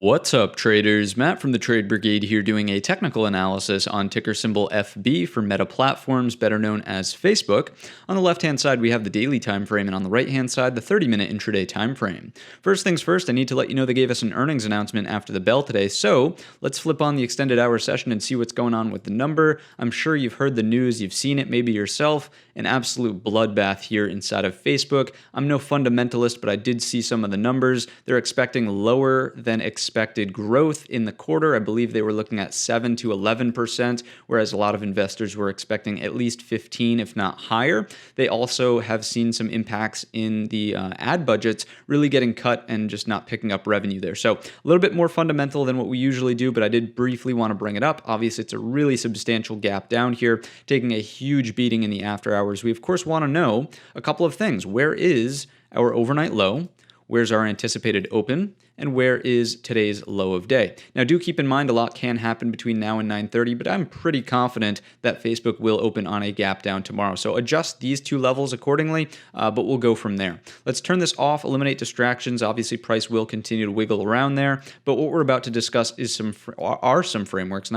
What's up, traders? Matt from the Trade Brigade here doing a technical analysis on ticker symbol FB for Meta Platforms, better known as Facebook. On the left-hand side, we have the daily time frame, and on the right-hand side, the 30-minute intraday time frame. First things first, I need to let you know they gave us an earnings announcement after the bell today, so let's flip on the extended hour session and see what's going on with the number. I'm sure you've heard the news, you've seen it maybe yourself, an absolute bloodbath here inside of Facebook. I'm no fundamentalist, but I did see some of the numbers. They're expecting lower than expected growth in the quarter. I believe they were looking at 7 to 11%, whereas a lot of investors were expecting at least 15, if not higher. They also have seen some impacts in the ad budgets really getting cut and just not picking up revenue there. So a little bit more fundamental than what we usually do, but I did briefly want to bring it up. Obviously, it's a really substantial gap down here, taking a huge beating in the after hours. We, of course, want to know a couple of things. Where is our overnight low? Where's our anticipated open? And where is today's low of day? Now, do keep in mind a lot can happen between now and 9:30, but I'm pretty confident that Facebook will open on a gap down tomorrow. So adjust these two levels accordingly, but we'll go from there. Let's turn this off, eliminate distractions. Obviously, price will continue to wiggle around there, but what we're about to discuss is some frameworks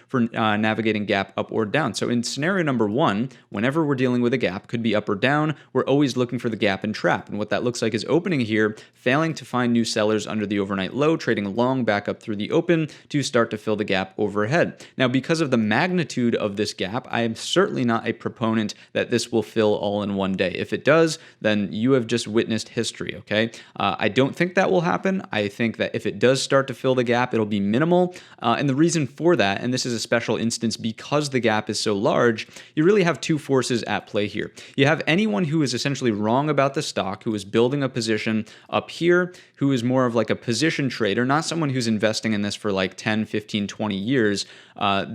for navigating gap up or down. So in scenario number one, whenever we're dealing with a gap, could be up or down, we're always looking for the gap and trap. And what that looks like is opening here, failing to find new sellers under the overnight low, trading long back up through the open to start to fill the gap overhead. Now, because of the magnitude of this gap, I am certainly not a proponent that this will fill all in one day. If it does, then you have just witnessed history, okay? I don't think that will happen. I think that if it does start to fill the gap, it'll be minimal. And the reason for that, and this is a special instance because the gap is so large, you really have two forces at play here. You have anyone who is essentially wrong about the stock, who is building a position up here, who is more of like a position trader, not someone who's investing in this for like 10, 15, 20 years.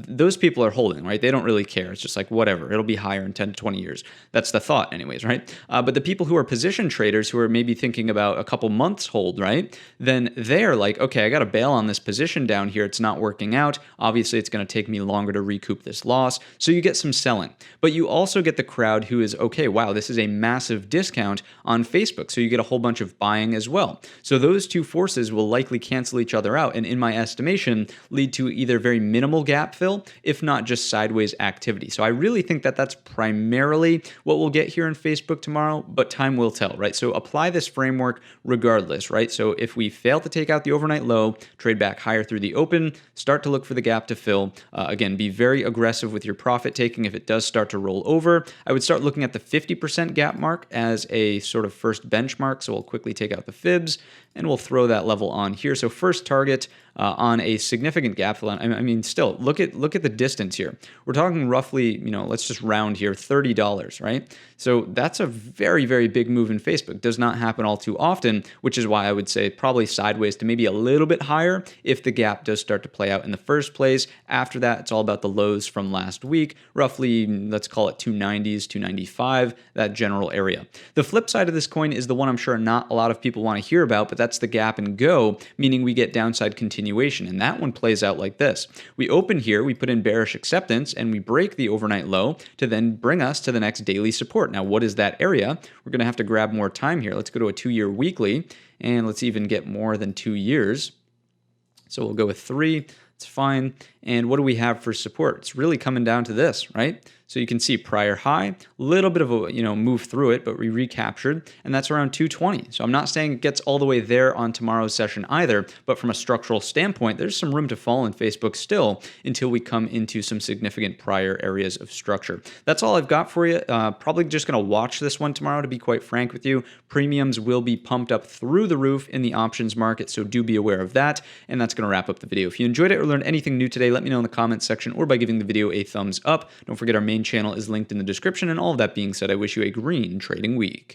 Those people are holding, right? They don't really care. It's just like, whatever, it'll be higher in 10 to 20 years. That's the thought anyways, right? But the people who are position traders who are maybe thinking about a couple months hold, right? Then they're like, okay, I got to bail on this position down here. It's not working out. Obviously, it's going to take me longer to recoup this loss. So you get some selling. But you also get the crowd who is, okay, wow, this is a massive discount on Facebook. So you get a whole bunch of buying as well. So those two forces will likely cancel each other out and in my estimation lead to either very minimal gap fill, if not just sideways activity. So I really think that that's primarily what we'll get here in Facebook tomorrow, but time will tell, right? So apply this framework regardless, right? So if we fail to take out the overnight low, trade back higher through the open, start to look for the gap to fill. Again, be very aggressive with your profit taking if it does start to roll over. I would start looking at the 50% gap mark as a sort of first benchmark. So we'll quickly take out the fibs and we'll throw that level on here. So first target on a significant gap fill. I mean, still look at the distance here. We're talking roughly, let's just round here, $30, right? So that's a very, very big move in Facebook. Does not happen all too often, which is why I would say probably sideways to maybe a little bit higher if the gap does start to play out in the first place. After that, it's all about the lows from last week, roughly, let's call it 290s, 295, that general area. The flip side of this coin is the one I'm sure not a lot of people want to hear about, but that's the gap and go, meaning we get downside continuation. And that one plays out like this. We open here, we put in bearish acceptance, and we break the overnight low to then bring us to the next daily support. Now, what is that area? We're going to have to grab more time here. Let's go to a 2-year weekly, and let's even get more than 2 years. So we'll go with 3. It's fine. And what do we have for support? It's really coming down to this, right? So you can see prior high, little bit of a move through it, but we recaptured, and that's around 220. So I'm not saying it gets all the way there on tomorrow's session either, but from a structural standpoint, there's some room to fall in Facebook still until we come into some significant prior areas of structure. That's all I've got for you. Probably just going to watch this one tomorrow, to be quite frank with you. Premiums will be pumped up through the roof in the options market, so do be aware of that. And that's going to wrap up the video. If you enjoyed it or learned anything new today, let me know in the comments section or by giving the video a thumbs up. Don't forget our main channel is linked in the description, and all of that being said, I wish you a green trading week.